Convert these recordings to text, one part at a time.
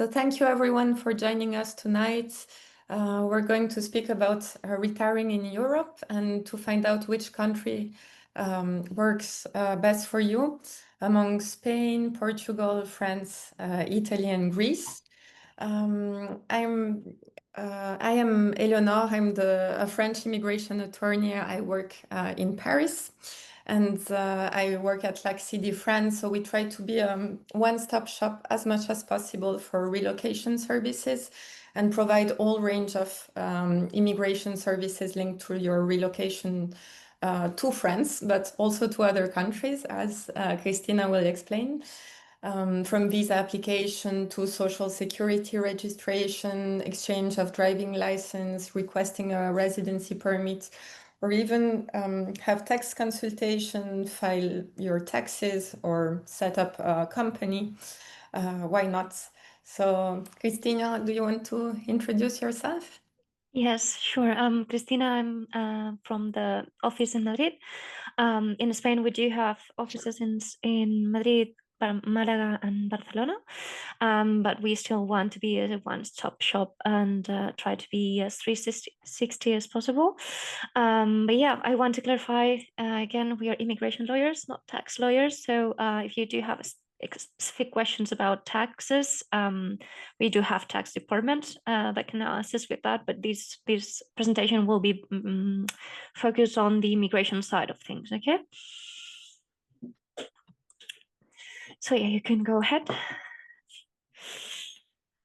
So thank you everyone for joining us tonight. We're going to speak about retiring in Europe and to find out which country works best for you among Spain, Portugal, France, Italy, and Greece. I am Eléonore. I'm a French immigration attorney. I work in Paris. And I work at Lexidy, France, so we try to be a one-stop shop as much as possible for relocation services and provide all range of immigration services linked to your relocation to France, but also to other countries, as Cristina will explain. From visa application to social security registration, exchange of driving license, requesting a residency permit, or even have tax consultation, file your taxes, or set up a company. Why not? So, Cristina, do you want to introduce yourself? Yes, sure. Cristina, I'm from the office in Madrid. In Spain, we do have offices in Madrid, Malaga, and Barcelona, but we still want to be a one-stop shop and try to be as 360 as possible. But yeah, I want to clarify again, we are immigration lawyers, not tax lawyers. So if you do have specific questions about taxes, we do have tax department that can assist with that, but this presentation will be focused on the immigration side of things. Okay, so yeah, you can go ahead.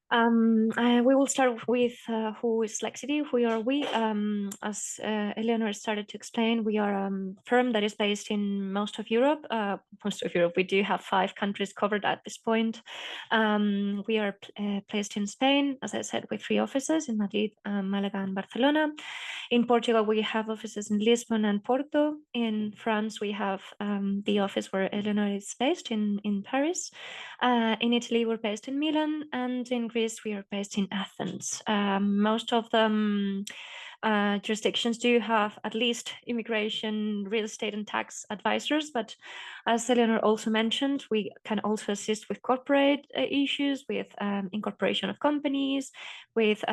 We will start with who is Lexidy, who are we. As Eléonore started to explain, we are a firm that is based in most of Europe. We do have 5 countries covered at this point. We are placed in Spain, as I said, with 3 offices in Madrid, Malaga, and Barcelona. In Portugal, we have offices in Lisbon and Porto. In France, we have the office where Eléonore is based in Paris. In Italy, we're based in Milan, and in Greece, we are based in Athens. Most of them jurisdictions do have at least immigration, real estate, and tax advisors. But as Eléonore also mentioned, we can also assist with corporate issues, with incorporation of companies, with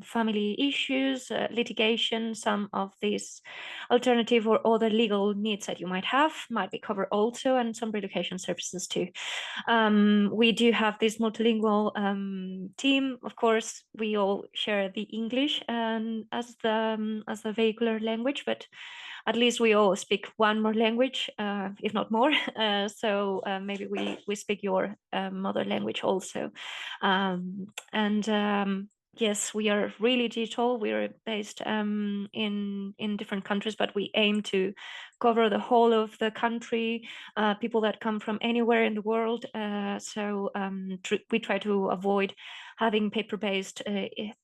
family issues, litigation. Some of these alternative or other legal needs that you might be covered also, and some relocation services too. We do have this multilingual team. Of course, we all share the English as the vehicular language, but at least we all speak one more language, if not more. So maybe we speak your mother language also. Yes, we are really digital. We are based in different countries, but we aim to cover the whole of the country, people that come from anywhere in the world. So we try to avoid having paper-based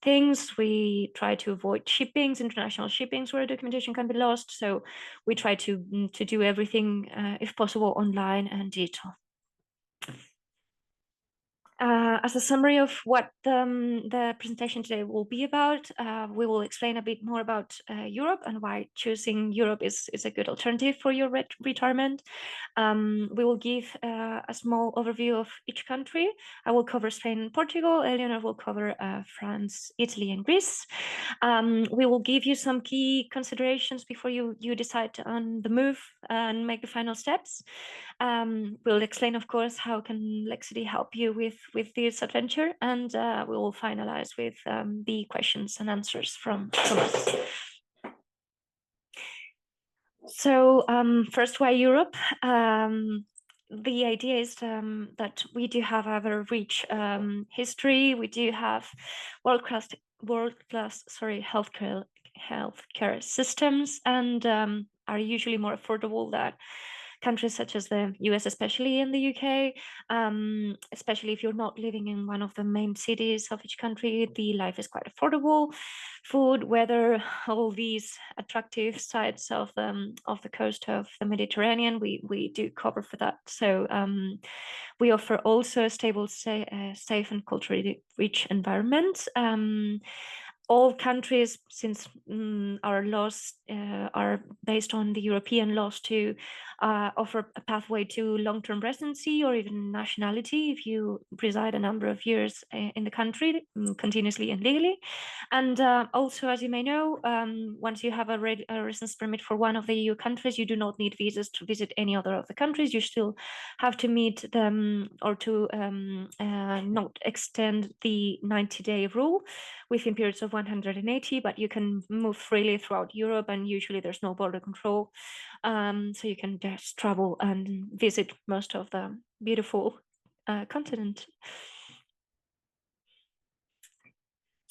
things. We try to avoid shippings, international shippings where documentation can be lost. So we try to do everything, if possible, online and digital. As a summary of what the presentation today will be about, we will explain a bit more about Europe and why choosing Europe is a good alternative for your retirement. We will give a small overview of each country. I will cover Spain and Portugal. Eléonore will cover France, Italy, and Greece. We will give you some key considerations before you decide on the move and make the final steps. We'll explain, of course, how can Lexidy help you with this adventure, and we will finalize with the questions and answers from us. So first, why Europe? The idea is that we do have a very rich history. We do have world-class healthcare systems, and are usually more affordable than countries such as the US, especially in the UK, especially if you're not living in one of the main cities of each country. The life is quite affordable. Food, weather, all these attractive sides of the coast of the Mediterranean, we do cover for that. So we offer also a stable, safe and culturally rich environment. all countries, since our laws are based on the European laws, to offer a pathway to long-term residency or even nationality if you reside a number of years in the country continuously and legally. And also, as you may know, once you have a residence permit for one of the EU countries, you do not need visas to visit any other of the countries. You still have to meet them or to not extend the 90-day rule within periods of 180, but you can move freely throughout Europe, and usually there's no border control. So you can just travel and visit most of the beautiful continent.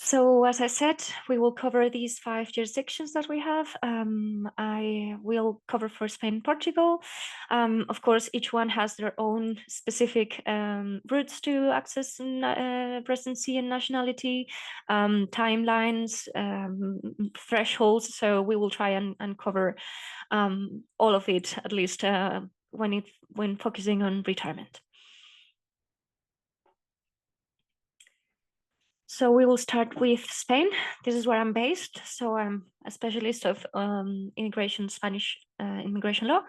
So as I said, we will cover these 5 jurisdictions that we have. I will cover for Spain and Portugal. Of course, each one has their own specific routes to access residency and nationality, timelines, thresholds. So we will try and cover all of it, at least when focusing on retirement. So we will start with Spain. This is where I'm based. So I'm a specialist of Spanish immigration law.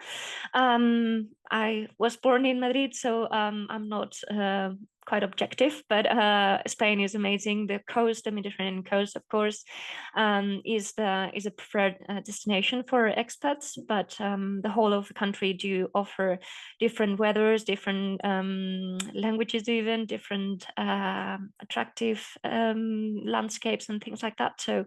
I was born in Madrid, so I'm not quite objective, but Spain is amazing. The coast, the Mediterranean coast, of course, is a preferred destination for expats, but the whole of the country do offer different weathers, different languages, even different attractive landscapes and things like that. So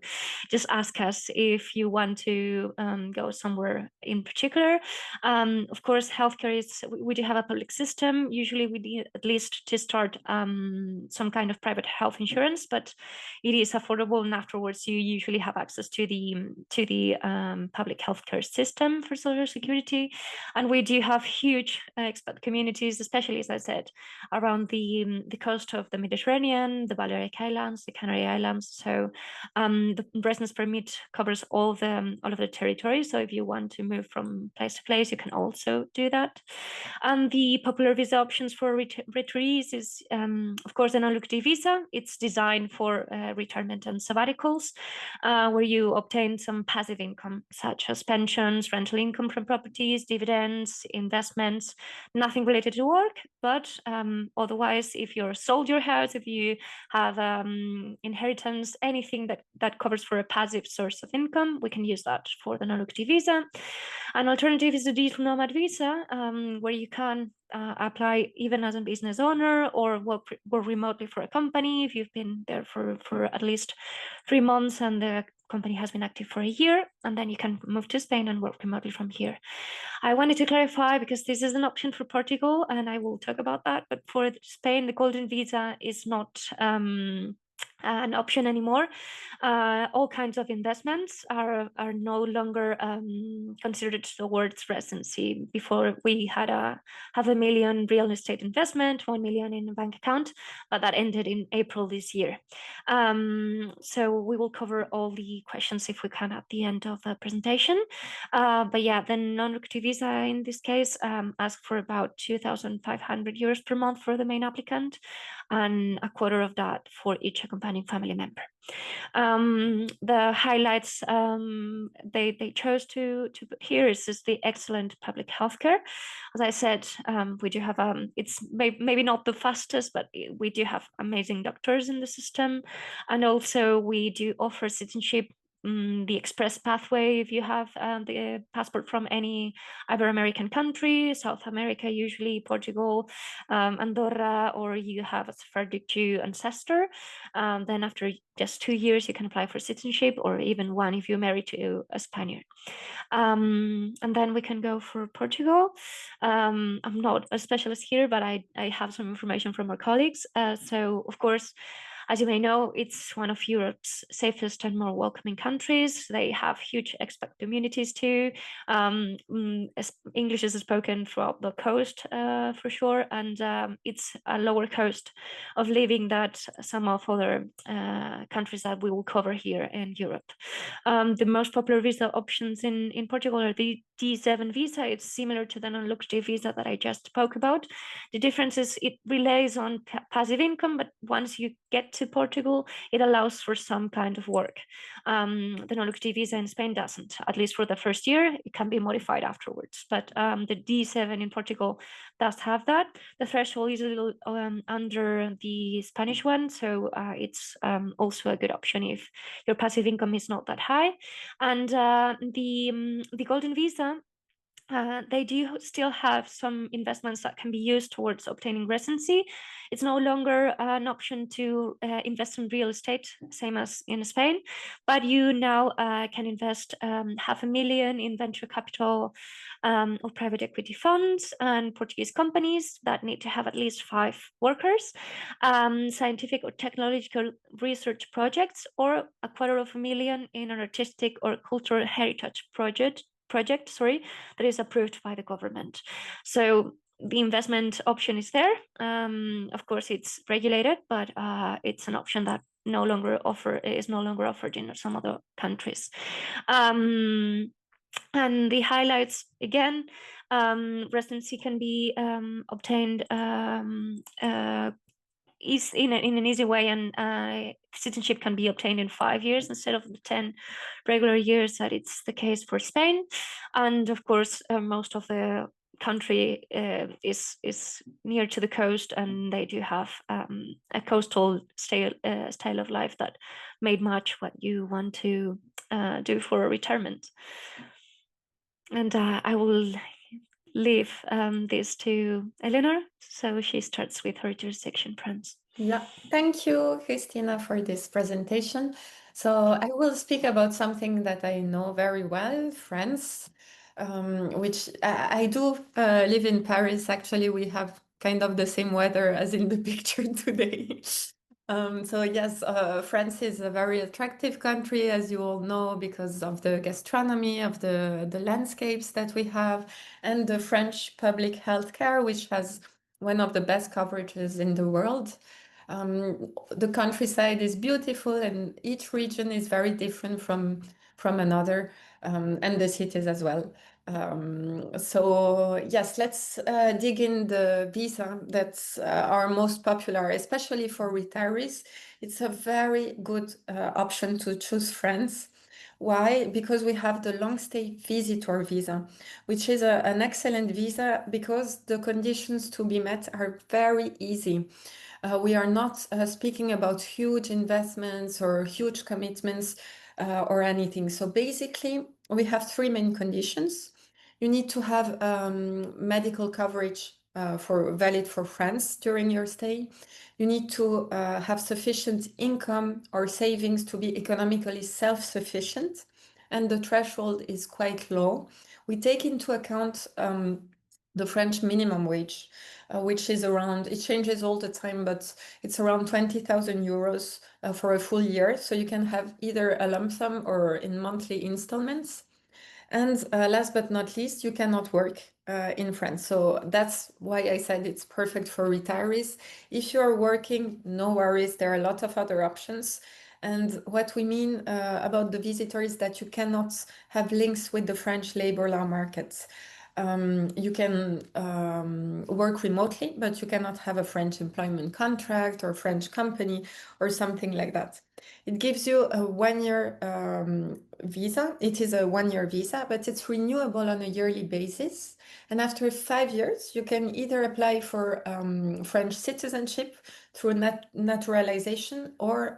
just ask us if you want to go somewhere in particular. Of course, healthcare we do have a public system. Usually we need at least to start some kind of private health insurance, but it is affordable, and afterwards you usually have access to the public healthcare system for Social Security. And we do have huge expat communities, especially, as I said, around the coast of the Mediterranean, the Balearic Islands, the Canary Islands. So the residence permit covers all of the territory. So if you want to move from place to place, you can also do that. And the popular visa options for retirees is, of course, a non-lucrative visa. It's designed for retirement and sabbaticals, where you obtain some passive income, such as pensions, rental income from properties, dividends, investments, nothing related to work. But otherwise, if you're sold your house, if you have inheritance, anything that covers for a passive source of income, we can use that for the non-lucrative visa. An alternative is the digital nomad visa, where you can apply even as a business owner or work remotely for a company if you've been there for at least 3 months and the company has been active for a year, and then you can move to Spain and work remotely from here. I wanted to clarify because this is an option for Portugal, and I will talk about that. But for Spain, the golden visa is not an option anymore. All kinds of investments are no longer considered towards residency. Before we had a $500,000 real estate investment, 1 million in a bank account, but that ended in April this year. So we will cover all the questions if we can at the end of the presentation. But yeah, the non-lucrative visa in this case asks for about 2,500 euros per month for the main applicant, and a quarter of that for each accompanying family member. The highlights they chose to put here is the excellent public healthcare. As I said, we do have it's maybe not the fastest, but we do have amazing doctors in the system, and also we do offer citizenship, the express pathway if you have the passport from any Ibero-American country, South America, usually Portugal, Andorra, or you have a Sephardic Jew ancestor. Then after just 2 years, you can apply for citizenship, or even 1 if you're married to a Spaniard. And then we can go for Portugal. I'm not a specialist here, but I have some information from our colleagues. So of course, as you may know, it's one of Europe's safest and more welcoming countries. They have huge expat communities too. English is spoken throughout the coast for sure, and it's a lower cost of living that some of other countries that we will cover here in Europe. The most popular visa options in Portugal are D7 visa. It's similar to the non-lucrative visa that I just spoke about. The difference is it relies on passive income, but once you get to Portugal, it allows for some kind of work. The non-lucrative visa in Spain doesn't, at least for the first year. It can be modified afterwards, but the D7 in Portugal does have that. The threshold is a little under the Spanish one, so it's also a good option if your passive income is not that high. And the golden visa, they do still have some investments that can be used towards obtaining residency. It's no longer an option to invest in real estate, same as in Spain, but you now can invest 500,000 in venture capital or private equity funds and Portuguese companies that need to have at least 5 workers, scientific or technological research projects, or 250,000 in an artistic or cultural heritage project, that is approved by the government. So the investment option is there. Of course, it's regulated, but it's an option that is no longer offered in some other countries. And the highlights again, residency can be obtained is in an easy way, and citizenship can be obtained in 5 years instead of the 10 regular years that it's the case for Spain. And of course, most of the country is near to the coast, and they do have a coastal style of life that may match what you want to do for retirement. And I will leave this to Eléonore, so she starts with her jurisdiction plans. Yeah, thank you, Cristina, for this presentation. So I will speak about something that I know very well, France, which I do live in Paris. Actually, we have kind of the same weather as in the picture today. So yes, France is a very attractive country, as you all know, because of the gastronomy, of the landscapes that we have, and the French public healthcare, which has one of the best coverages in the world. The countryside is beautiful, and each region is very different from another, and the cities as well. So yes, let's dig in the visa that's our most popular, especially for retirees. It's a very good option to choose France. Why? Because we have the long stay visitor visa, which is an excellent visa because the conditions to be met are very easy. We are not speaking about huge investments or huge commitments or anything. So basically, we have 3 main conditions. You need to have medical coverage valid for France during your stay. You need to have sufficient income or savings to be economically self-sufficient, and the threshold is quite low. We take into account the French minimum wage, which is around, it changes all the time, but it's around 20,000 euros for a full year. So you can have either a lump sum or in monthly installments. And last but not least, you cannot work in France. So that's why I said it's perfect for retirees. If you are working, no worries, there are a lot of other options. And what we mean about the visitor is that you cannot have links with the French labor law markets. You can work remotely, but you cannot have a French employment contract or French company or something like that. It gives you a 1-year visa. It is a 1-year visa, but it's renewable on a yearly basis. And after 5 years, you can either apply for French citizenship through naturalization or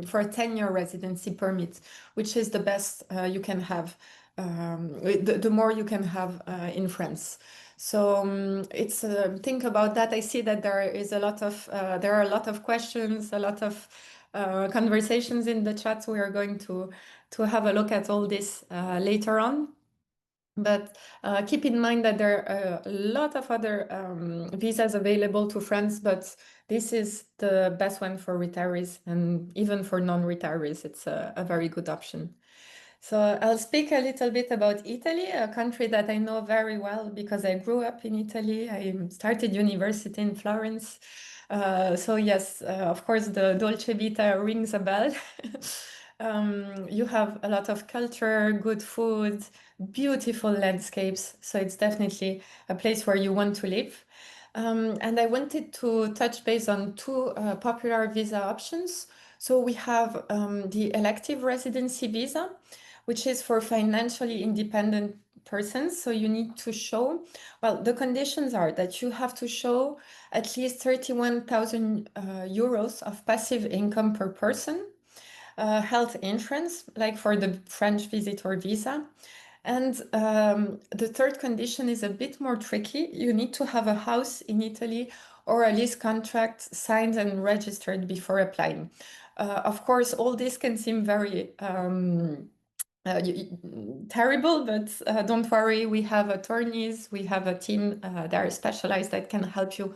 for a 10-year residency permit, which is the best you can have. The more you can have in France. So it's think about that. I see that there are a lot of questions, a lot of conversations in the chat. We are going to have a look at all this later on. But keep in mind that there are a lot of other visas available to France, but this is the best one for retirees, and even for non-retirees, it's a very good option. So I'll speak a little bit about Italy, a country that I know very well because I grew up in Italy. I started university in Florence. So yes, of course, the Dolce Vita rings a bell. You have a lot of culture, good food, beautiful landscapes. So it's definitely a place where you want to live. And I wanted to touch base on two popular visa options. So we have the elective residency visa, which is for financially independent persons. So you need to show, well, the conditions are that you have to show at least 31,000 euros of passive income per person, health insurance, like for the French visitor visa. And the third condition is a bit more tricky. You need to have a house in Italy or a lease contract signed and registered before applying. Of course, all this can seem very terrible, but don't worry, we have attorneys, we have a team that are specialized that can help you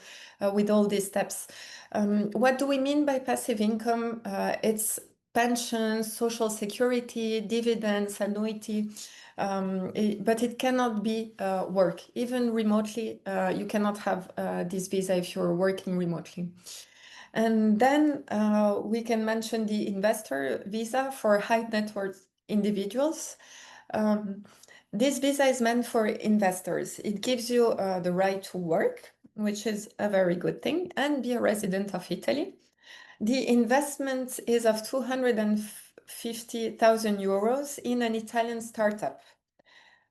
with all these steps. What do we mean by passive income? It's pensions, social security, dividends, annuity, but it cannot be work. Even remotely, you cannot have this visa if you're working remotely. And then we can mention the investor visa for high net worth individuals. Um, this visa is meant for investors. It gives you the right to work, which is a very good thing, and be a resident of Italy. The investment is of 250,000 euros in an Italian startup.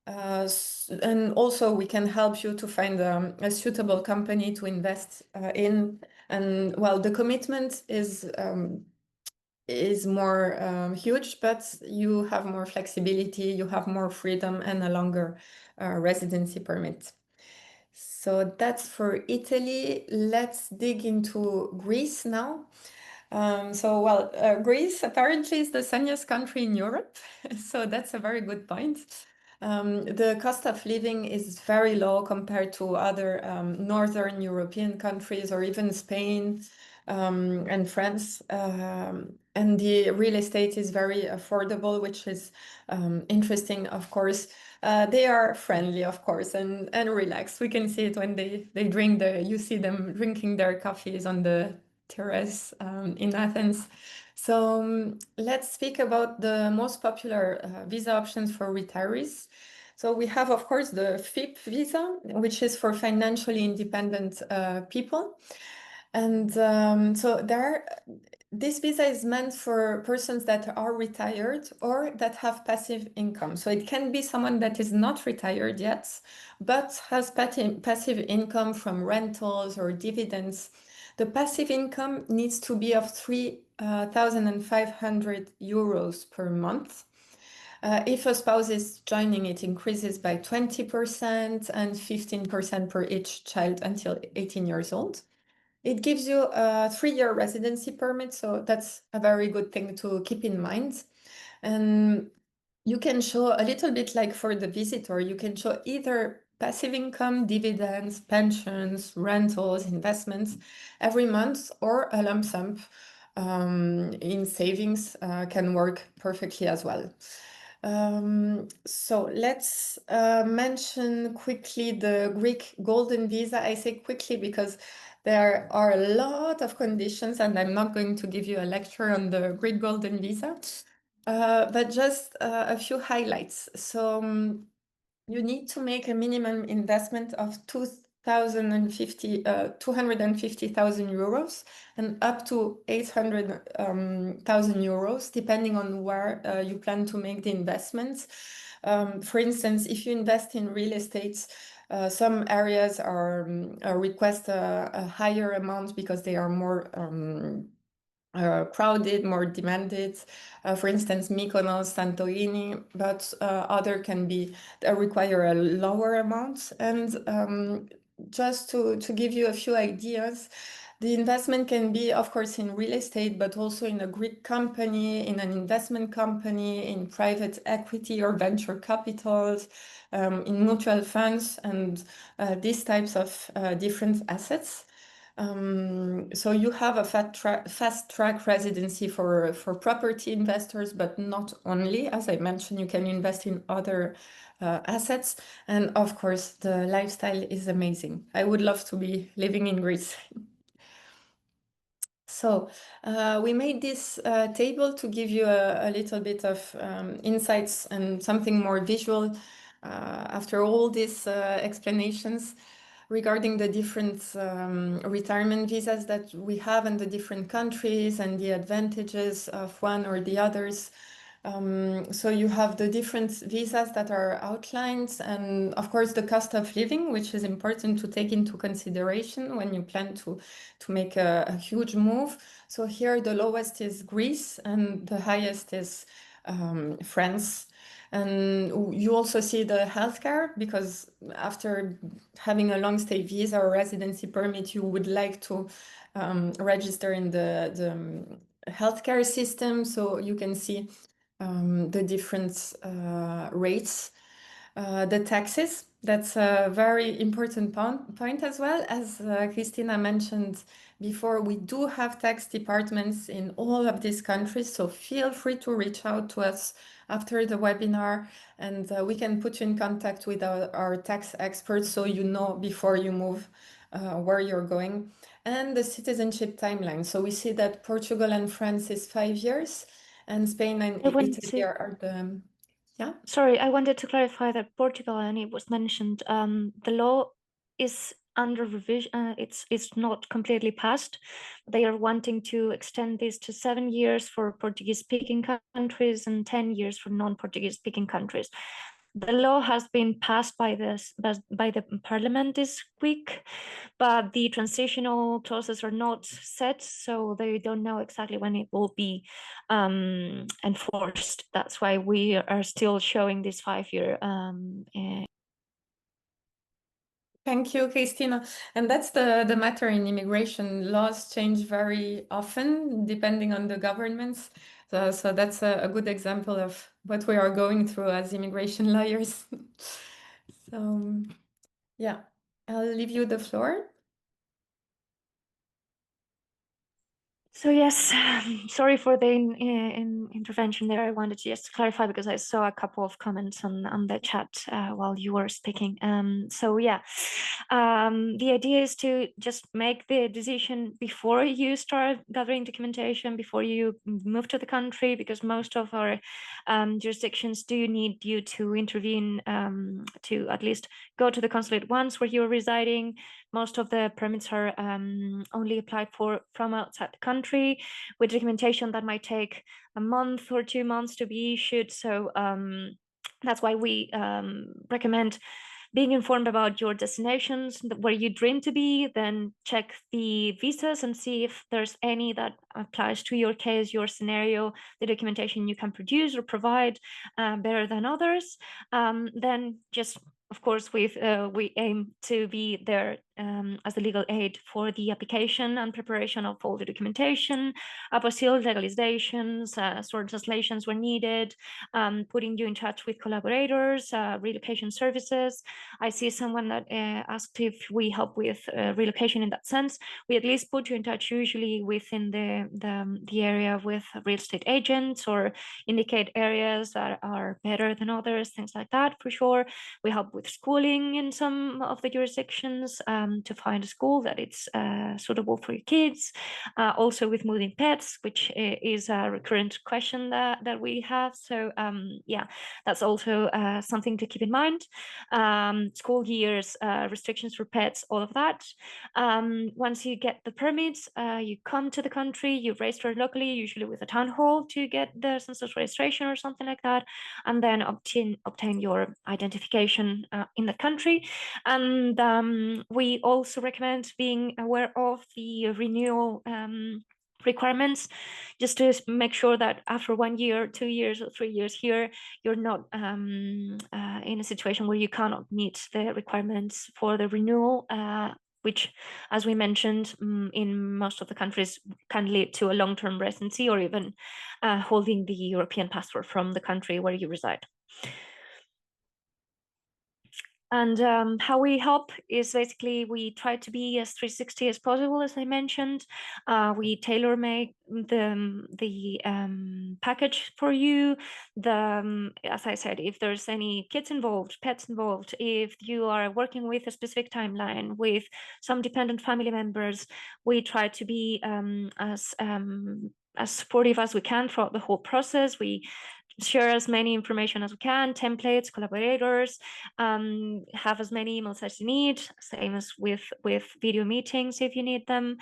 And also we can help you to find a suitable company to invest in. And well, the commitment is more huge, but you have more flexibility, you have more freedom and a longer residency permit. So that's for Italy. Let's dig into Greece now. Greece apparently is the sunniest country in Europe, so that's a very good point. The cost of living is very low compared to other Northern European countries or even Spain and France. And the real estate is very affordable, which is interesting, of course. They are friendly, of course, and relaxed. We can see it when they drink you see them drinking their coffees on the terrace in Athens. So let's speak about the most popular visa options for retirees. So we have, of course, the FIP visa, which is for financially independent people. And this visa is meant for persons that are retired or that have passive income. So it can be someone that is not retired yet, but has passive income from rentals or dividends. The passive income needs to be of 3,500 euros per month. If a spouse is joining, it increases by 20% and 15% per each child until 18 years old. It gives you a 3-year residency permit, so that's a very good thing to keep in mind. And you can show a little bit like for the visitor, you can show either passive income, dividends, pensions, rentals, investments every month, or a lump sum in savings can work perfectly as well. So let's mention quickly the Greek Golden Visa. I say quickly because there are a lot of conditions, and I'm not going to give you a lecture on the Greek Golden Visa, but just a few highlights. So you need to make a minimum investment of 250,000 euros and up to 800,000 euros, depending on where you plan to make the investments. For instance, if you invest in real estate, some areas request a higher amount because they are more crowded, more demanded. For instance, Mykonos, Santorini, but other can be require a lower amount. And just to give you a few ideas, the investment can be, of course, in real estate, but also in a Greek company, in an investment company, in private equity or venture capitals, in mutual funds, and these types of different assets. So you have a fast track residency for property investors, but not only. As I mentioned, you can invest in other assets. And of course, the lifestyle is amazing. I would love to be living in Greece. So we made this table to give you a little bit of insights and something more visual after all these explanations regarding the different retirement visas that we have in the different countries and the advantages of one or the others. So you have the different visas that are outlined, and of course the cost of living, which is important to take into consideration when you plan to make a huge move. So here the lowest is Greece and the highest is France. And you also see the healthcare, because after having a long stay visa or residency permit, you would like to register in the healthcare system. So you can see the different rates. The taxes, that's a very important point as well. As Cristina mentioned before, we do have tax departments in all of these countries, so feel free to reach out to us after the webinar, and we can put you in contact with our tax experts so you know before you move where you're going. And the citizenship timeline. So we see that Portugal and France is 5 years, and Spain and Italy are the... Yeah. Sorry, I wanted to clarify that Portugal, and it was mentioned, the law is under revision. It's not completely passed. They are wanting to extend this to 7 years for Portuguese-speaking countries and 10 years for non-Portuguese-speaking countries. The law has been passed by the parliament this week, but the transitional clauses are not set, so they don't know exactly when it will be enforced. That's why we are still showing this 5-year. Thank you, Cristina. And that's the matter in immigration. Laws change very often depending on the governments. So that's a good example of what we are going through as immigration lawyers. So yeah, I'll leave you the floor. So yes, sorry for the intervention there. I wanted to just clarify because I saw a couple of comments on the chat while you were speaking. So yeah, the idea is to just make the decision before you start gathering documentation, before you move to the country, because most of our jurisdictions do need you to intervene, to at least go to the consulate once where you're residing. Most of the permits are only applied for from outside the country, with documentation that might take a month or 2 months to be issued. So that's why we recommend being informed about your destinations, where you dream to be, then check the visas and see if there's any that applies to your case, your scenario, the documentation you can produce or provide better than others. Then just, of course, we aim to be there as the legal aid for the application and preparation of all the documentation, apostille legalizations, sort translations where needed, putting you in touch with collaborators, relocation services. I see someone that asked if we help with relocation in that sense. We at least put you in touch usually within the area with real estate agents, or indicate areas that are better than others, things like that for sure. We help with schooling in some of the jurisdictions to find a school that it's suitable for your kids. Also with moving pets, which is a recurrent question that we have. So yeah, that's also something to keep in mind. School years, restrictions for pets, all of that. Once you get the permits, you come to the country, you register locally, usually with a town hall to get the census registration or something like that, and then obtain your identification in the country. And we also recommend being aware of the renewal requirements, just to make sure that after 1 year, 2 years, or 3 years here, you're not in a situation where you cannot meet the requirements for the renewal, which, as we mentioned, in most of the countries can lead to a long-term residency, or even holding the European passport from the country where you reside. And how we help is basically we try to be as 360 as possible, as I mentioned. We tailor make the package for you. As I said, if there's any kids involved, pets involved, if you are working with a specific timeline with some dependent family members, we try to be as supportive as we can throughout the whole process. We share as many information as we can, templates, collaborators, have as many emails as you need, same as with video meetings if you need them.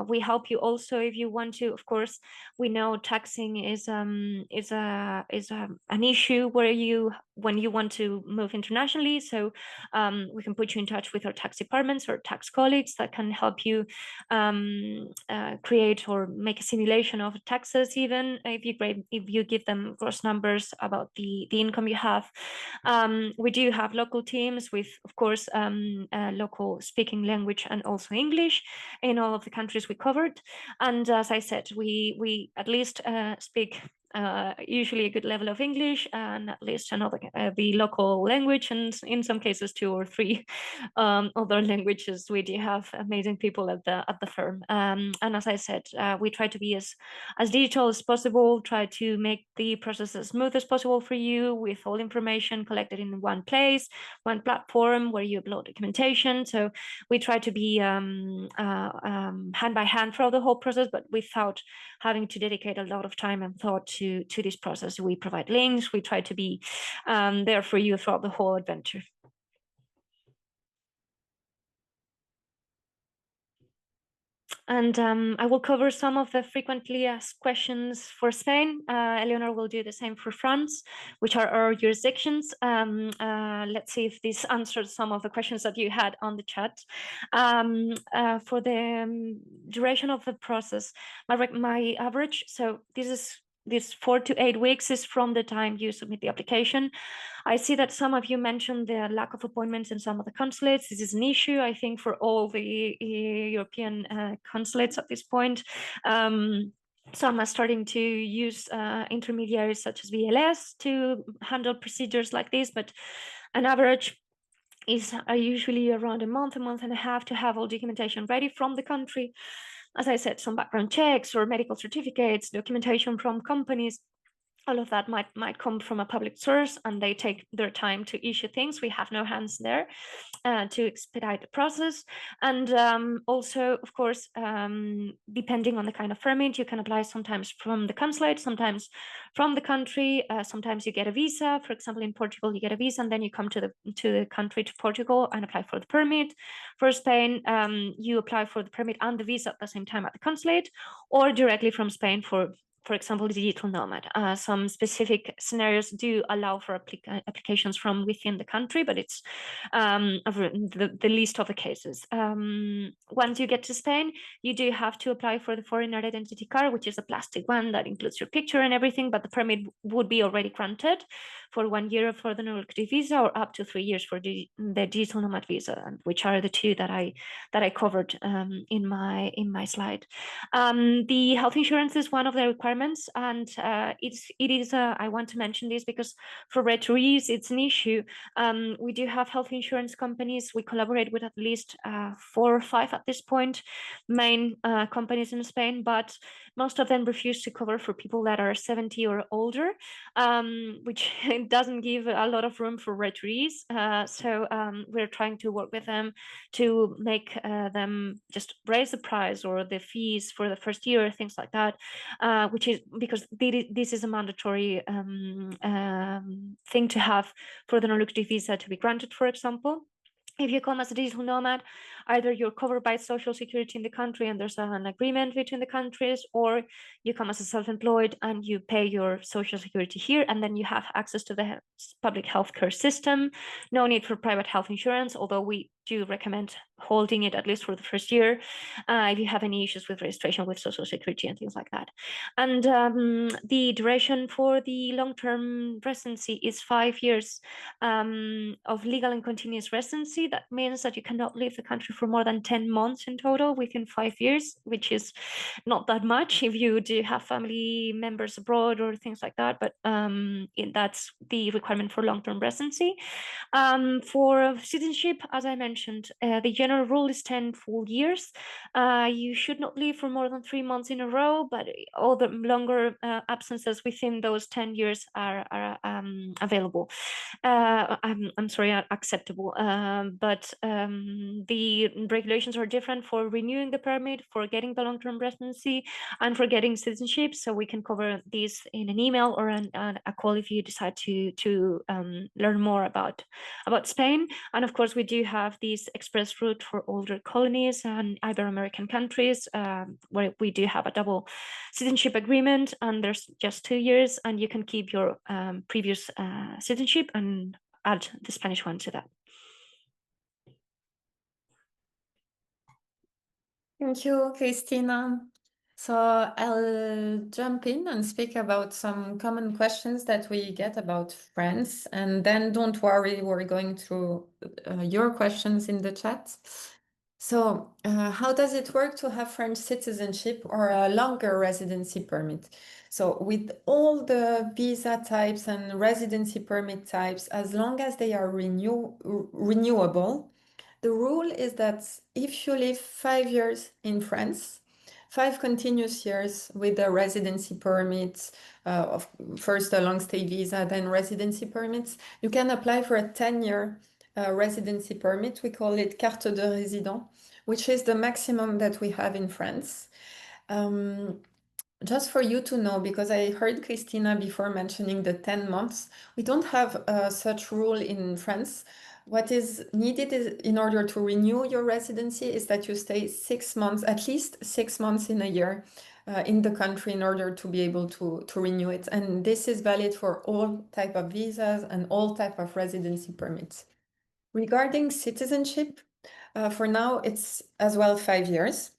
We help you also if you want to. Of course, we know taxing is an issue when you want to move internationally. So we can put you in touch with our tax departments or tax colleagues that can help you create or make a simulation of taxes, even if you give them gross numbers about the income you have. We do have local teams with, of course, local speaking language and also English in all of the countries we covered. And as I said, we at least speak usually a good level of English and at least another the local language, and in some cases 2 or 3 other languages. We do have amazing people at the firm, and as I said, we try to be as digital as possible, try to make the process as smooth as possible for you, with all information collected in one place, one platform where you upload documentation. So we try to be hand by hand throughout the whole process, but without having to dedicate a lot of time and thought to this process. We provide links. We try to be there for you throughout the whole adventure. And I will cover some of the frequently asked questions for Spain. Eléonore will do the same for France, which are our jurisdictions. Let's see if this answers some of the questions that you had on the chat. For the duration of the process, my average, so this 4 to 8 weeks is from the time you submit the application. I see that some of you mentioned the lack of appointments in some of the consulates. This is an issue, I think, for all the European consulates at this point. Some are starting to use intermediaries such as VLS to handle procedures like this, but an average is usually around a month and a half to have all documentation ready from the country. As I said, some background checks or medical certificates, documentation from companies, all of that might come from a public source, and they take their time to issue things. We have no hands there to expedite the process. And also, of course, depending on the kind of permit, you can apply sometimes from the consulate, sometimes from the country. Sometimes you get a visa. For example, in Portugal, you get a visa, and then you come to the country, to Portugal, and apply for the permit. For Spain, you apply for the permit and the visa at the same time at the consulate, or directly from Spain for example, the digital nomad. Some specific scenarios do allow for applications from within the country, but it's the least of the cases. Once you get to Spain, you do have to apply for the foreigner identity card, which is a plastic one that includes your picture and everything, but the permit would be already granted for 1 year for the relocate visa, or up to 3 years for the digital nomad visa, which are the 2 that I covered in my slide. The health insurance is one of the requirements, and it is I want to mention this because for retirees it's an issue. We do have health insurance companies. We collaborate with at least 4 or 5 at this point, main companies in Spain, but most of them refuse to cover for people that are 70 or older, which doesn't give a lot of room for retirees. So we're trying to work with them to make them just raise the price or the fees for the first year, things like that, which is because this is a mandatory thing to have for the non-lucrative visa to be granted, for example. If you come as a digital nomad, either you're covered by Social Security in the country and there's an agreement between the countries, or you come as a self-employed and you pay your Social Security here, and then you have access to the public healthcare system. No need for private health insurance, although we do recommend holding it at least for the first year if you have any issues with registration with Social Security and things like that. And the duration for the long-term residency is 5 years of legal and continuous residency. That means that you cannot leave the country for more than 10 months in total within 5 years, which is not that much if you do have family members abroad or things like that, but that's the requirement for long-term residency. For citizenship, as I mentioned, the general rule is 10 full years. You should not leave for more than 3 months in a row, but all the longer absences within those 10 years are available. I'm sorry, acceptable. But the regulations are different for renewing the permit, for getting the long-term residency, and for getting citizenship. So we can cover these in an email or a call if you decide to learn more about Spain. And of course, we do have this express route for older colonies and Ibero-American countries, where we do have a double citizenship agreement, and there's just 2 years, and you can keep your previous citizenship and add the Spanish one to that. Thank you, Cristina. So I'll jump in and speak about some common questions that we get about France, and then don't worry, we're going through your questions in the chat. So how does it work to have French citizenship or a longer residency permit? So with all the visa types and residency permit types, as long as they are renewable, the rule is that if you live 5 years in France, 5 continuous years with a residency permit, of first a long stay visa, then residency permits, you can apply for a 10-year residency permit. We call it carte de résident, which is the maximum that we have in France. Just for you to know, because I heard Cristina before mentioning the 10 months, we don't have such rule in France. What is needed is, in order to renew your residency, is that you stay 6 months, at least 6 months in a year in the country in order to be able to renew it. And this is valid for all type of visas and all type of residency permits. Regarding citizenship, for now, it's as well 5 years.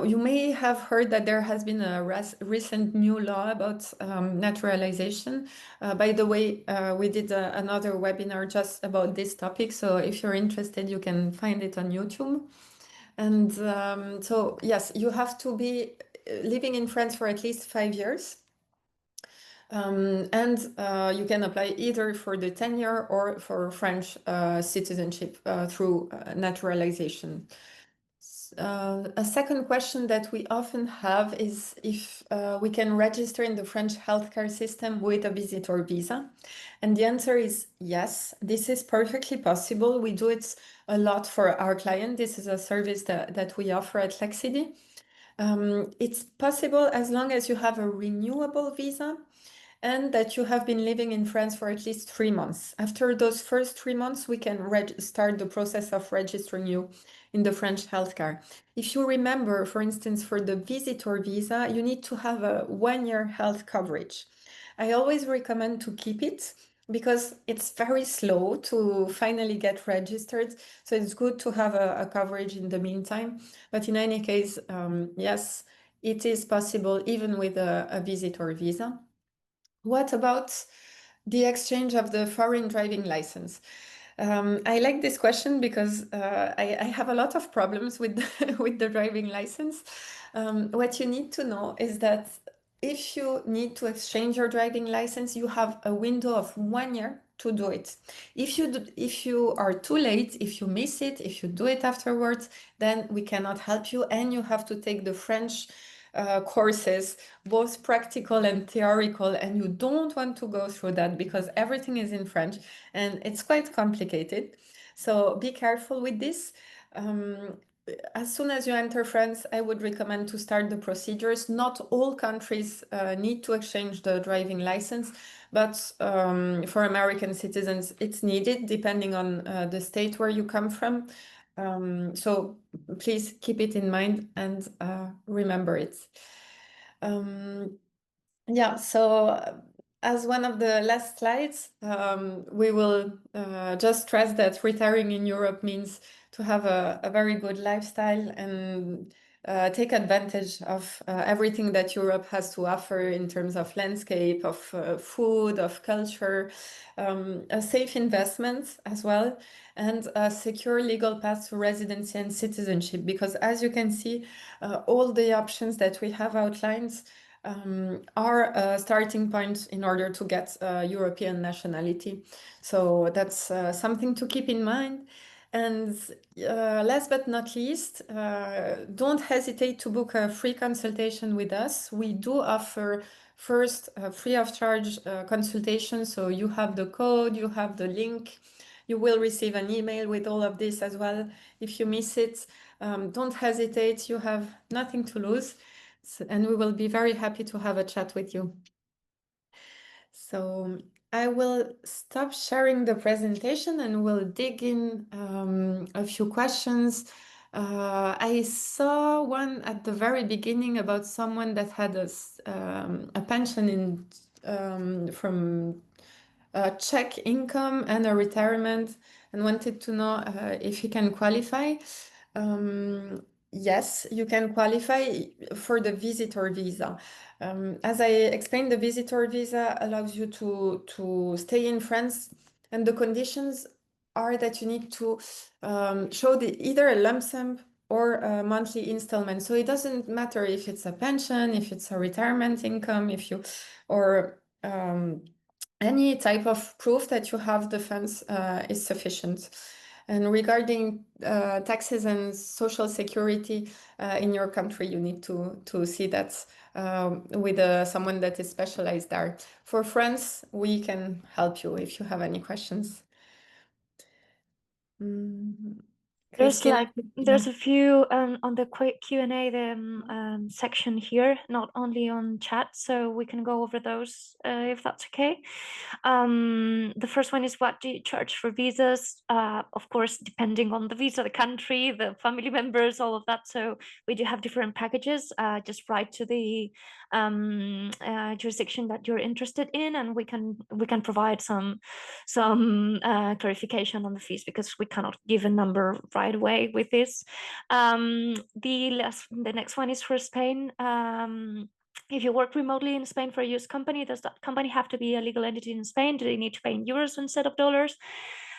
You may have heard that there has been a recent new law about naturalization. By the way, we did another webinar just about this topic. So if you're interested, you can find it on YouTube. And so, yes, you have to be living in France for at least 5 years. And you can apply either for the 10-year or for French citizenship through naturalization. A second question that we often have is if we can register in the French healthcare system with a visitor visa. And the answer is yes, this is perfectly possible. We do it a lot for our client. This is a service that we offer at Lexidy. It's possible as long as you have a renewable visa and that you have been living in France for at least 3 months. After those first 3 months, we can start the process of registering you in the French healthcare. If you remember, for instance, for the visitor visa, you need to have a 1-year health coverage. I always recommend to keep it because it's very slow to finally get registered. So it's good to have a coverage in the meantime. But in any case, yes, it is possible even with a visitor visa. What about the exchange of the foreign driving license? I like this question because I have a lot of problems with with the driving license. What you need to know is that if you need to exchange your driving license, you have a window of 1 year to do it. If you are too late, if you miss it, if you do it afterwards, then we cannot help you, and you have to take the French courses, both practical and theoretical, and you don't want to go through that because everything is in French and it's quite complicated. So be careful with this. As soon as you enter France, I would recommend to start the procedures. Not all countries need to exchange the driving license, but for American citizens, it's needed depending on the state where you come from. So please keep it in mind and remember it. Yeah, so as one of the last slides, we will just stress that retiring in Europe means to have a very good lifestyle and take advantage of everything that Europe has to offer in terms of landscape, of food, of culture, a safe investment as well, and a secure legal path to residency and citizenship. Because as you can see, all the options that we have outlined are a starting point in order to get European nationality. So that's something to keep in mind. And last but not least, don't hesitate to book a free consultation with us. We do offer first free of charge consultation. So you have the code, you have the link. You will receive an email with all of this as well. If you miss it, don't hesitate. You have nothing to lose. And we will be very happy to have a chat with you. So I will stop sharing the presentation and we'll dig in a few questions. I saw one at the very beginning about someone that had a pension from Czech income and a retirement and wanted to know if he can qualify. Yes, you can qualify for the visitor visa. As I explained, the visitor visa allows you to stay in France, and the conditions are that you need to show either a lump sum or a monthly installment. So it doesn't matter if it's a pension, if it's a retirement income, or any type of proof that you have the funds is sufficient. And regarding taxes and social security in your country, you need to see that with someone that is specialized there. For France, we can help you if you have any questions. Cristina? There's a few on the quick Q&A section here, not only on chat, so we can go over those if that's okay. The first one is, what do you charge for visas? Of course, depending on the visa, the country, the family members, all of that. So we do have different packages. Just write to the jurisdiction that you're interested in, and we can provide some clarification on the fees, because we cannot give a number right away with this. The next one is for Spain. If you work remotely in Spain for a US company, does that company have to be a legal entity in Spain? Do they need to pay in euros instead of dollars?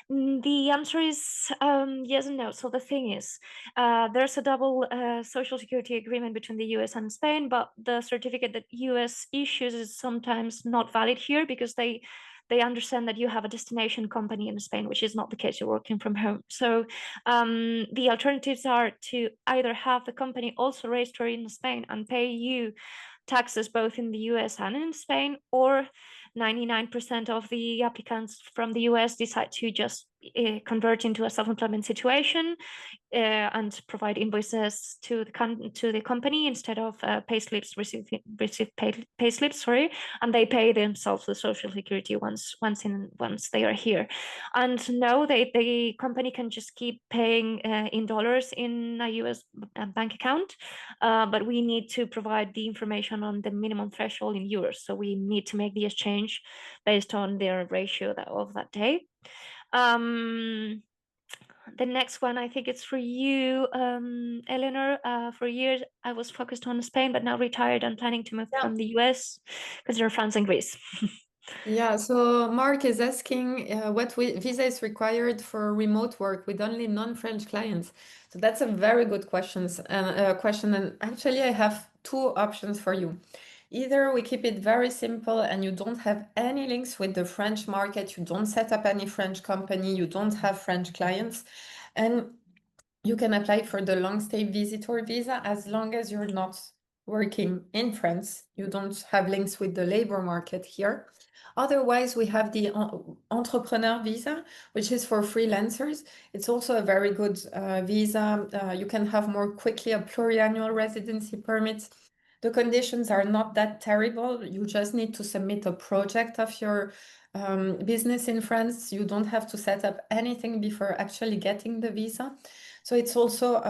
The answer is yes and no. So the thing is, there's a double social security agreement between the US and Spain, but the certificate that US issues is sometimes not valid here because they understand that you have a destination company in Spain, which is not the case. You're working from home. So the alternatives are to either have the company also register in Spain and pay you taxes both in the US and in Spain, or 99% of the applicants from the US decide to just convert into a self-employment situation and provide invoices to the company instead of receive pay slips, sorry, and they pay themselves the social security once they are here. And no, the company can just keep paying in dollars in a US bank account, but we need to provide the information on the minimum threshold in euros. So we need to make the exchange based on their ratio of that day. The next one, I think it's for you, Eleanor. For years, I was focused on Spain, but now retired and planning to move from the US, consider France and Greece. Yeah, so Mark is asking what visa is required for remote work with only non-French clients. So that's a very good question. And actually, I have two options for you. Either we keep it very simple and you don't have any links with the French market, you don't set up any French company, you don't have French clients, and you can apply for the long stay visitor visa as long as you're not working in France. You don't have links with the labor market here. Otherwise, we have the entrepreneur visa, which is for freelancers. It's also a very good visa. You can have more quickly a pluriannual residency permit. The conditions are not that terrible. You just need to submit a project of your business in France. You don't have to set up anything before actually getting the visa. So it's also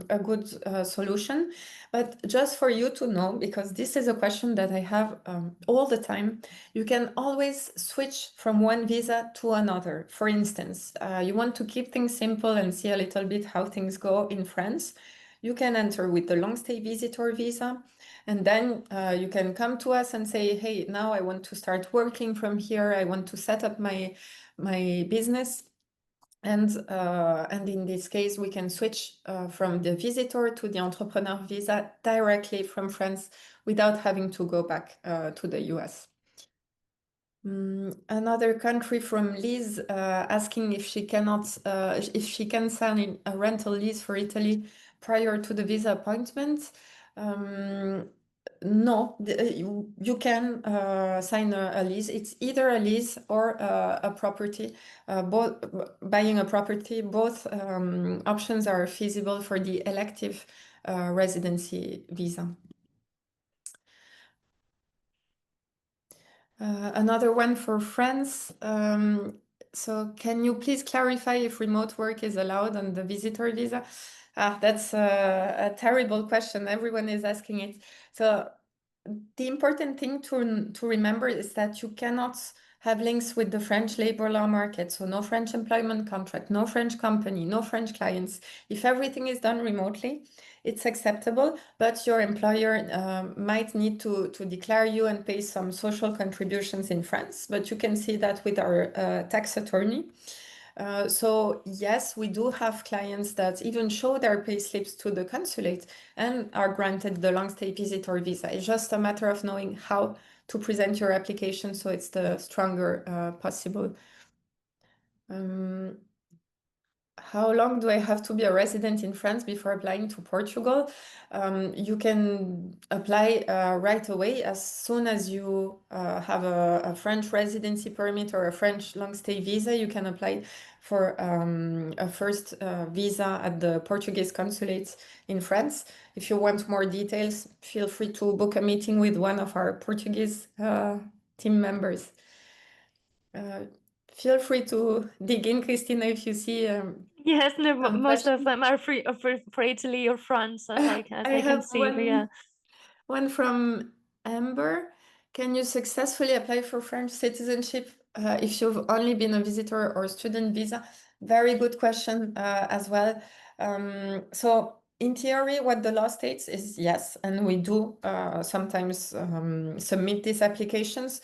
a good solution. But just for you to know, because this is a question that I have all the time, you can always switch from one visa to another. For instance, you want to keep things simple and see a little bit how things go in France. you can enter with the long stay visitor visa, and then you can come to us and say, hey, now I want to start working from here. I want to set up my business. And in this case, we can switch from the visitor to the entrepreneur visa directly from France without having to go back to the US. Another country from Liz asking if she can sign a rental lease for Italy prior to the visa appointment. No, you can sign a lease. It's either a lease or a property. Both buying a property, both options are feasible for the elective residency visa. Another one for France. So can you please clarify if remote work is allowed on the visitor visa? That's a terrible question. Everyone is asking it. So the important thing to remember is that you cannot have links with the French labor law market. So no French employment contract, no French company, no French clients. If everything is done remotely, it's acceptable, but your employer might need to declare you and pay some social contributions in France. But you can see that with our tax attorney. So yes, we do have clients that even show their pay slips to the consulate and are granted the long stay visitor visa. It's just a matter of knowing how to present your application so it's the stronger possible. How long do I have to be a resident in France before applying to Portugal? You can apply right away as soon as you have a French residency permit or a French long stay visa. You can apply for a first visa at the Portuguese consulate in France. If you want more details, feel free to book a meeting with one of our Portuguese team members. Feel free to dig in, Cristina, if you see. Yes, no, most question. of them are for Italy or France, as I can have see. But yeah. one from Amber. Can you successfully apply for French citizenship if you've only been a visitor or student visa? Very good question as well. So in theory, what the law states is yes, and we do sometimes submit these applications.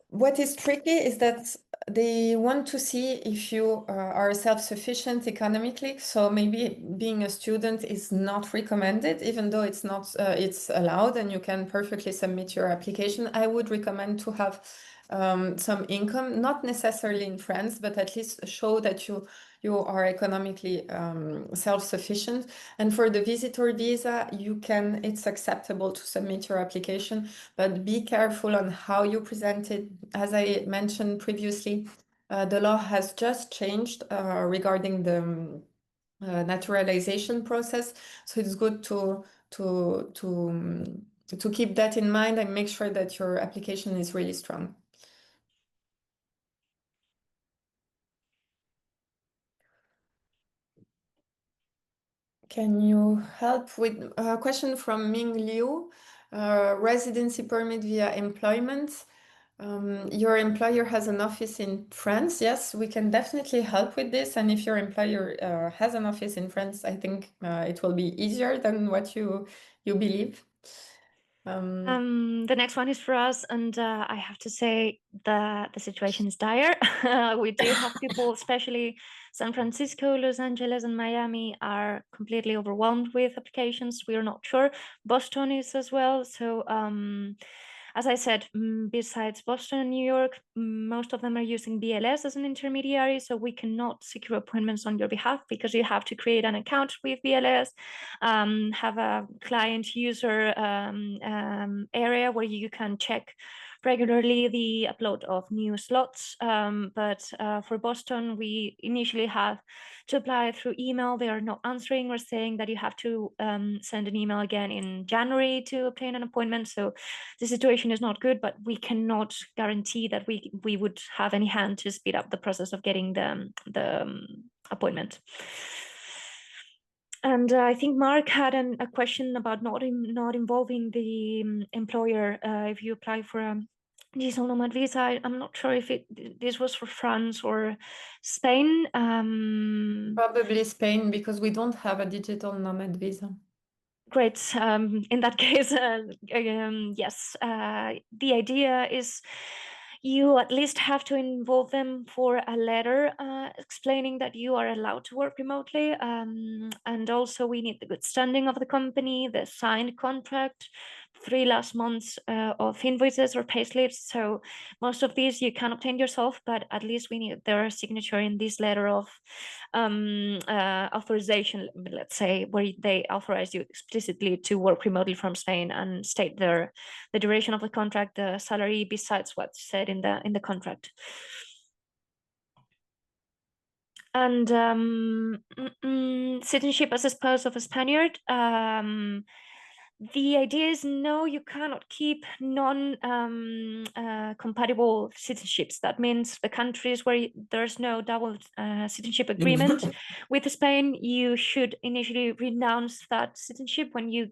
What is tricky is that they want to see if you are self-sufficient economically. So maybe being a student is not recommended, even though it's not it's allowed and you can perfectly submit your application. I would recommend to have some income, not necessarily in France, but at least show that you are economically self-sufficient. And for the visitor visa, it's acceptable to submit your application, but be careful on how you present it. As I mentioned previously, the law has just changed regarding the naturalization process. So it's good to keep that in mind and make sure that your application is really strong. Can you help with a question from Ming Liu? Residency permit via employment. Your employer has an office in France. Yes, we can definitely help with this. And if your employer has an office in France, I think it will be easier than what you believe. The next one is for us, and I have to say that the situation is dire. We do have people, especially San Francisco, Los Angeles, and Miami, are completely overwhelmed with applications. We are not sure. Boston is as well. So as I said, besides Boston and New York, most of them are using BLS as an intermediary, so we cannot secure appointments on your behalf because you have to create an account with BLS, have a client user area where you can check regularly the upload of new slots. But for Boston, we initially have to apply through email. They are not answering or saying that you have to send an email again in January to obtain an appointment. So the situation is not good, but we cannot guarantee that we would have any hand to speed up the process of getting the appointment. And I think Mark had a question about not involving the employer if you apply for digital nomad visa. I'm not sure if this was for France or Spain. Probably Spain, because we don't have a digital nomad visa. Great. In that case, yes. The idea is you at least have to involve them for a letter explaining that you are allowed to work remotely. And also we need the good standing of the company, the signed contract, 3 last months of invoices or payslips. So most of these you can obtain yourself, but at least we need their signature in this letter of authorization, let's say, where they authorize you explicitly to work remotely from Spain and state the duration of the contract, the salary, besides what's said in the contract. And citizenship as a spouse of a Spaniard. The idea is no, you cannot keep non-compatible citizenships. That means the countries where there's no double citizenship agreement with Spain, you should initially renounce that citizenship when you're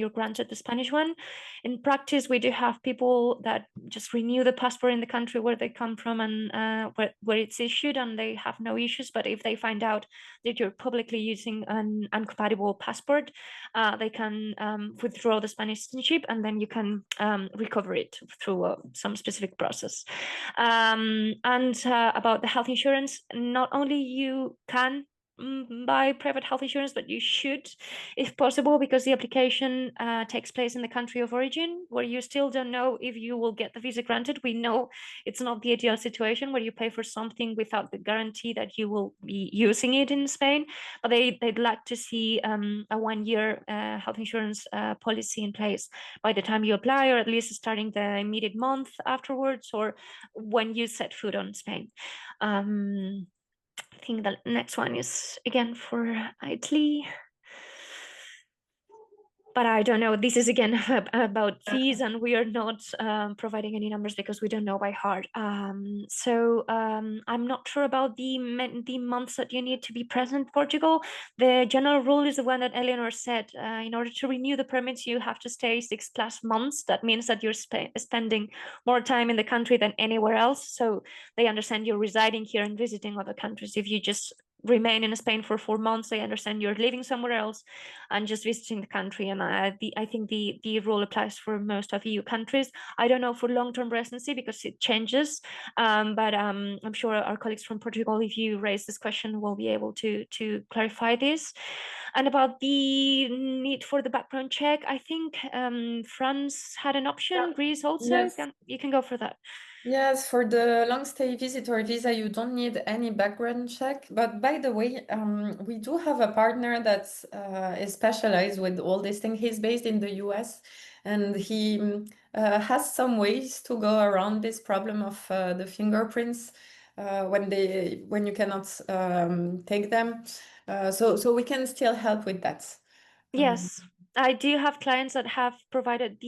granted the Spanish one. In practice, we do have people that just renew the passport in the country where they come from and where it's issued, and they have no issues. But if they find out that you're publicly using an incompatible passport, they can withdraw the Spanish citizenship, and then you can recover it through some specific process. And about the health insurance, not only you can buy private health insurance, but you should, if possible, because the application takes place in the country of origin, where you still don't know if you will get the visa granted. We know it's not the ideal situation where you pay for something without the guarantee that you will be using it in Spain, but they'd like to see a 1 year health insurance policy in place by the time you apply, or at least starting the immediate month afterwards, or when you set foot on Spain. I think the next one is again for Italy. But I don't know. This is again about fees, and we are not providing any numbers because we don't know by heart. So I'm not sure about the months that you need to be present in Portugal. The general rule is the one that Eléonore said. In order to renew the permits, you have to stay 6+ months. That means that you're spending more time in the country than anywhere else. So they understand you're residing here and visiting other countries. If you just remain in Spain for 4 months, they understand you're living somewhere else and just visiting the country. And I think the rule applies for most of EU countries. I don't know for long-term residency because it changes, but I'm sure our colleagues from Portugal, if you raise this question, will be able to clarify this. And about the need for the background check, I think France had an option, Greece also. Yes. You can go for that. Yes, for the long stay visitor visa, you don't need any background check. But by the way, we do have a partner that's is specialized with all these things. He's based in the US, and he has some ways to go around this problem of the fingerprints when you cannot take them. So we can still help with that. Yes, I do have clients that have provided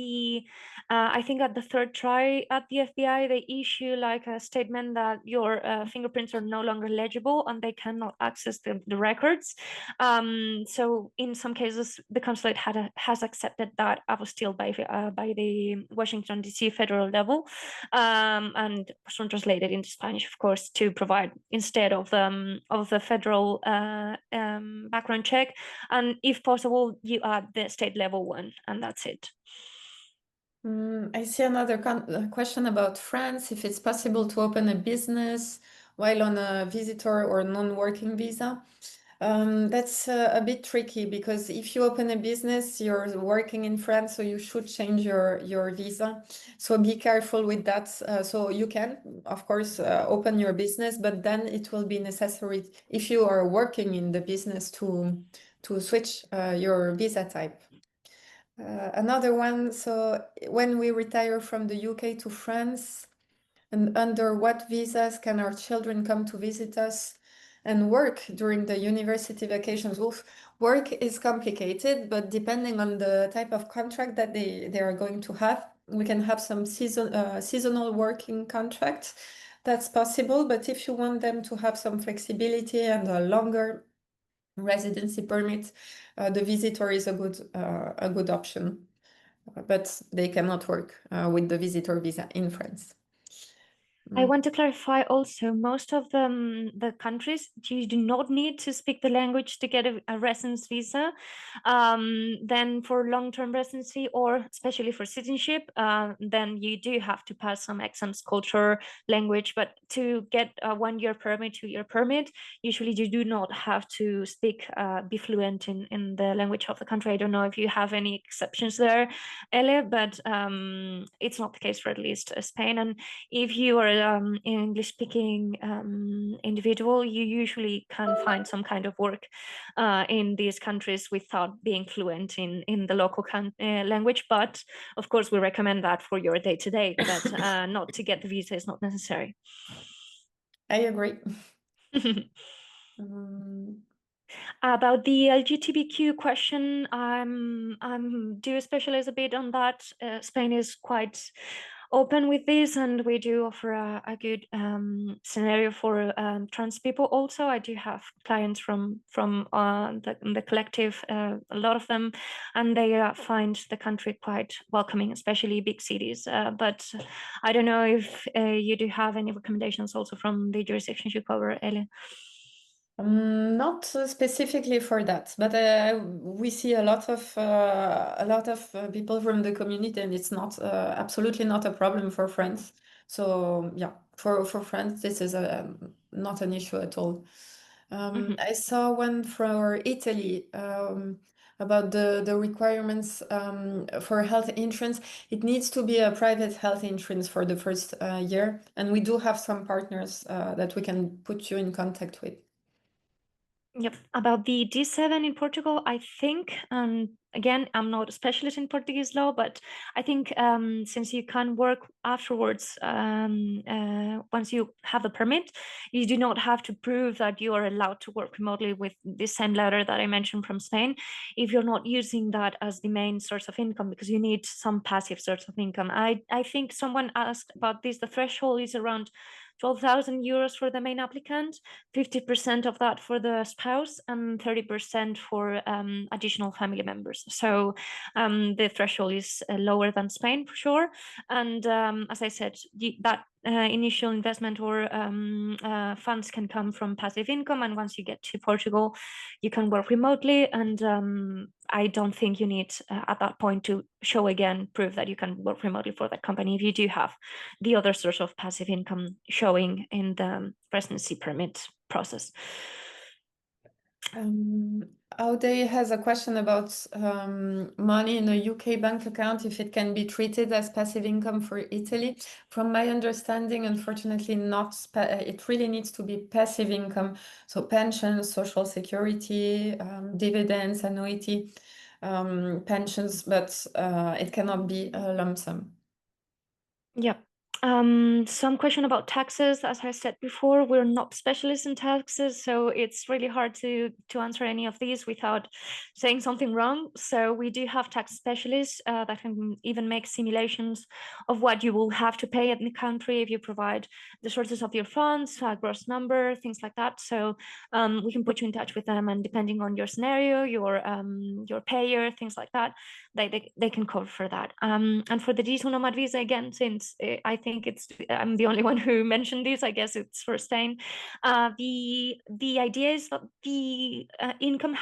I think at the third try at the FBI, they issue like a statement that your fingerprints are no longer legible and they cannot access the records. So in some cases, the consulate has accepted that apostille by the Washington, D.C. federal level, and soon translated into Spanish, of course, to provide instead of the federal background check. And if possible, you add the state level one, and that's it. I see another question about France, if it's possible to open a business while on a visitor or non-working visa. That's a bit tricky because if you open a business, you're working in France, so you should change your visa. So be careful with that. So you can, of course, open your business, but then it will be necessary if you are working in the business to switch your visa type. Another one, so when we retire from the UK to France, and under what visas can our children come to visit us and work during the university vacations? Work is complicated, but depending on the type of contract that they are going to have, we can have some seasonal working contracts. That's possible, but if you want them to have some flexibility and a longer residency permit, the visitor is a good option. but they cannot work with the visitor visa in France. I want to clarify also, most of the countries, you do not need to speak the language to get a residence visa. Then for long-term residency, or especially for citizenship, then you do have to pass some exams, culture, language. But to get a 1-year permit, 2-year permit, usually you do not have to speak, be fluent in the language of the country. I don't know if you have any exceptions there, Ele, but it's not the case for at least Spain. And if you are an English-speaking individual, you usually can find some kind of work in these countries without being fluent in the local language. But of course, we recommend that for your day-to-day, but not to get the visa is not necessary. I agree. um, About the LGBTQ question, do specialize a bit on that. Spain is quite open with this, and we do offer a good scenario for trans people. Also, I do have clients from the collective, a lot of them, and they find the country quite welcoming, especially big cities. But I don't know if you do have any recommendations also from the jurisdictions you cover, Ele. Not specifically for that, but we see a lot of people from the community, and it's not absolutely not a problem for France. So yeah, for France, this is not an issue at all. I saw one for Italy about the requirements for health insurance. It needs to be a private health insurance for the first year, and we do have some partners that we can put you in contact with. Yep. About the D7 in Portugal, I think, again, I'm not a specialist in Portuguese law, but I think since you can work afterwards, once you have the permit, you do not have to prove that you are allowed to work remotely with this same letter that I mentioned from Spain, if you're not using that as the main source of income, because you need some passive source of income. I think someone asked about this. The threshold is around 12,000 euros for the main applicant, 50% of that for the spouse, and 30% for additional family members. So the threshold is lower than Spain for sure. And as I said, that initial investment or funds can come from passive income. And once you get to Portugal, you can work remotely. And I don't think you need at that point to show again proof that you can work remotely for that company if you do have the other source of passive income showing in the residency permit process. Aude has a question about money in a UK bank account, if it can be treated as passive income for Italy. From my understanding, unfortunately, not. It really needs to be passive income, so pensions, social security, dividends, annuity, pensions, but it cannot be a lump sum. Yeah. Some question about taxes. As I said before, we're not specialists in taxes, so it's really hard to answer any of these without saying something wrong. So we do have tax specialists that can even make simulations of what you will have to pay in the country if you provide the sources of your funds, gross number, things like that. So we can put you in touch with them, and depending on your scenario, your payer, things like that, they can cover for that. And for the digital nomad visa, again, since I think I'm the only one who mentioned this, I guess it's for Spain. The idea is that the income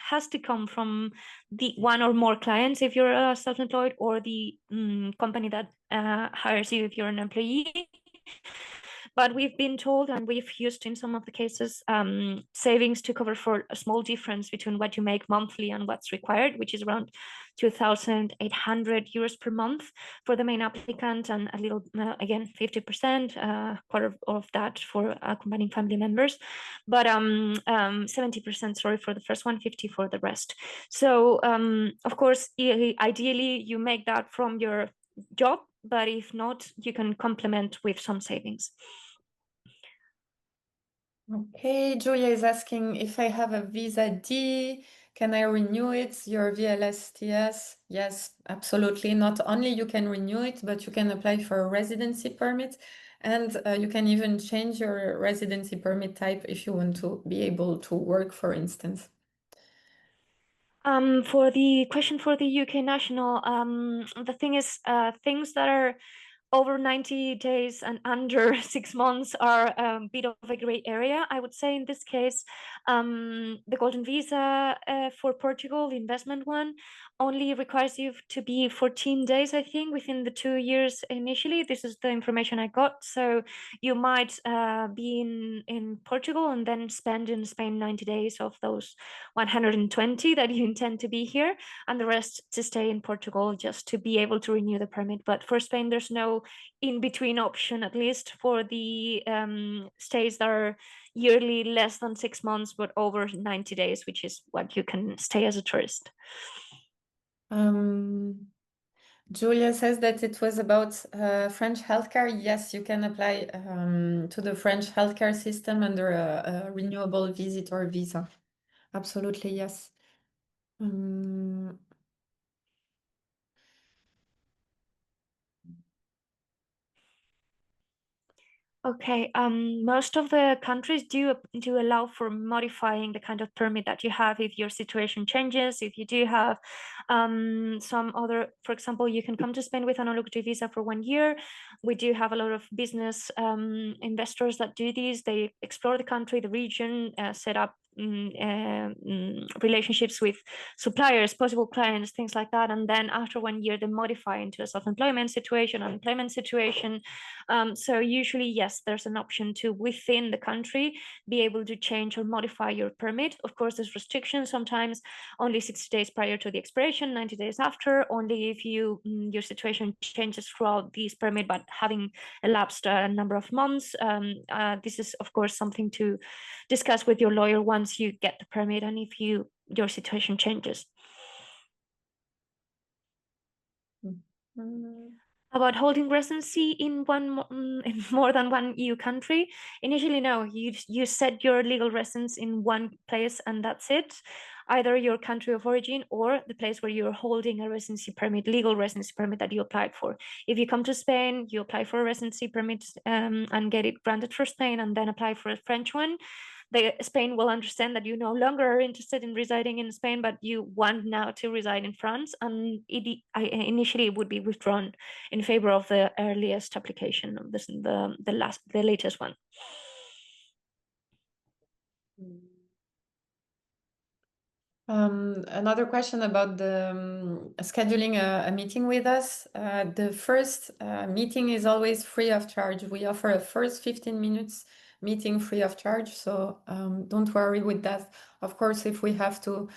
has to come from the one or more clients if you're self-employed, or the company that hires you if you're an employee. But we've been told, and we've used in some of the cases, savings to cover for a small difference between what you make monthly and what's required, which is around 2,800 euros per month for the main applicant, and a little, again, 50%, quarter of that for accompanying family members, but 70%, sorry, for the first one, 50 for the rest. So of course, ideally you make that from your job, but if not, you can complement with some savings. Okay, Julia is asking if I have a visa D, can I renew it? Your VLSTS? Yes, absolutely. Not only you can renew it, but you can apply for a residency permit, and you can even change your residency permit type if you want to be able to work, for instance. For the question for the UK national, the thing is, things that are over 90 days and under 6 months are a bit of a gray area. I would say in this case, the golden visa for Portugal, the investment one, only requires you to be 14 days, I think, within the 2 years initially. This is the information I got. So you might be in Portugal and then spend in Spain 90 days of those 120 that you intend to be here, and the rest to stay in Portugal just to be able to renew the permit. But for Spain, there's no in-between option, at least for the stays that are yearly less than 6 months, but over 90 days, which is what you can stay as a tourist. Julia says that it was about French healthcare. Yes, you can apply to the French healthcare system under a renewable visitor visa. Absolutely, yes. Okay, most of the countries do allow for modifying the kind of permit that you have if your situation changes. If you do have some other, for example, you can come to Spain with an unlocate visa for 1 year. We do have a lot of business investors that do this. They explore the country, the region, set up relationships with suppliers, possible clients, things like that. And then after 1 year, they modify into a self-employment situation, unemployment situation. So usually, yes, there's an option to, within the country, be able to change or modify your permit. Of course, there's restrictions, sometimes only 60 days prior to the expiration, 90 days after, only if your situation changes throughout this permit, but having elapsed a number of months. This is, of course, something to discuss with your lawyer once you get the permit and if your situation changes. About holding residency in in more than one EU country, initially, no. You set your legal residence in one place and that's it. Either your country of origin or the place where you're holding a residency permit, legal residency permit that you applied for. If you come to Spain, you apply for a residency permit and get it granted for Spain, and then apply for a French one. Spain will understand that you no longer are interested in residing in Spain, but you want now to reside in France, and initially it would be withdrawn in favor of the earliest application, the latest one. Another question about the scheduling a meeting with us. The first meeting is always free of charge. We offer a first 15 minutes meeting free of charge, so don't worry with that. Of course, if we have to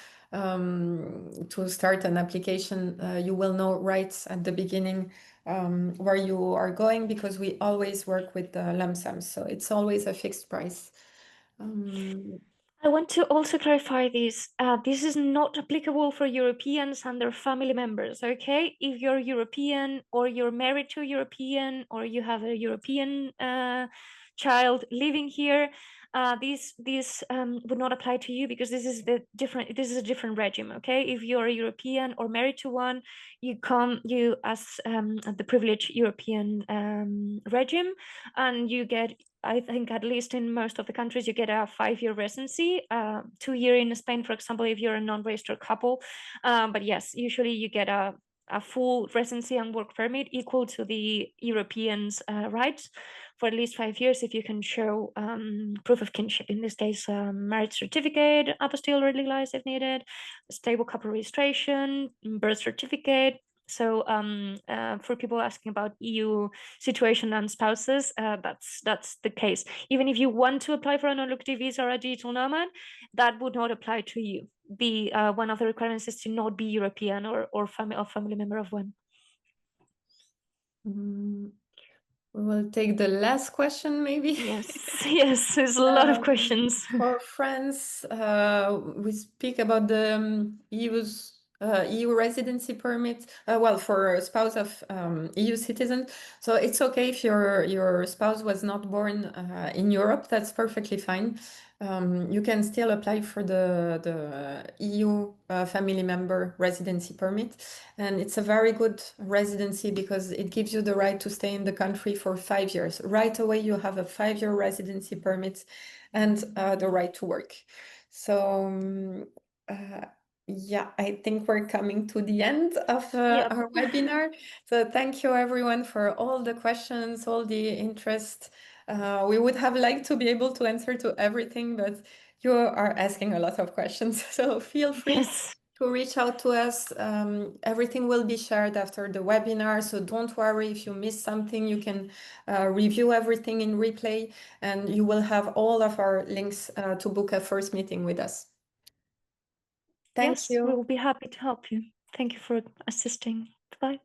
start an application, you will know right at the beginning where you are going, because we always work with the lump sum, so it's always a fixed price. I want to also clarify this. This is not applicable for Europeans and their family members, okay? If you're European or you're married to a European or you have a European child living here, this would not apply to you, because this is a different regime, okay? If you're a European or married to one, you as the privileged European regime, and you get, I think, at least in most of the countries, you get a 5-year residency, 2-year in Spain, for example, if you're a non-registered couple. But yes, usually you get a full residency and work permit equal to the Europeans' rights for at least 5 years if you can show proof of kinship. In this case, marriage certificate, apostille or legalized if needed, stable couple registration, birth certificate. So for people asking about EU situation and spouses, that's the case. Even if you want to apply for an unlocate visa or a digital nomad, that would not apply to you. One of the requirements is to not be European or family member of one. We will take the last question, maybe. Yes, there's a lot of questions. For France, we speak about the EU residency permit. Well, for a spouse of EU citizen, so it's okay if your spouse was not born in Europe. That's perfectly fine. You can still apply for the EU family member residency permit, and it's a very good residency because it gives you the right to stay in the country for 5 years. Right away, you have a 5-year residency permit and the right to work. So Yeah, I think we're coming to the end of Yep. our webinar. So thank you everyone for all the questions, all the interest. We would have liked to be able to answer to everything, but you are asking a lot of questions. So feel free Yes. to reach out to us. Everything will be shared after the webinar. So don't worry if you miss something, you can review everything in replay, and you will have all of our links to book a first meeting with us. Thank Yes, we you. will be happy to help you. Thank you for assisting. Bye.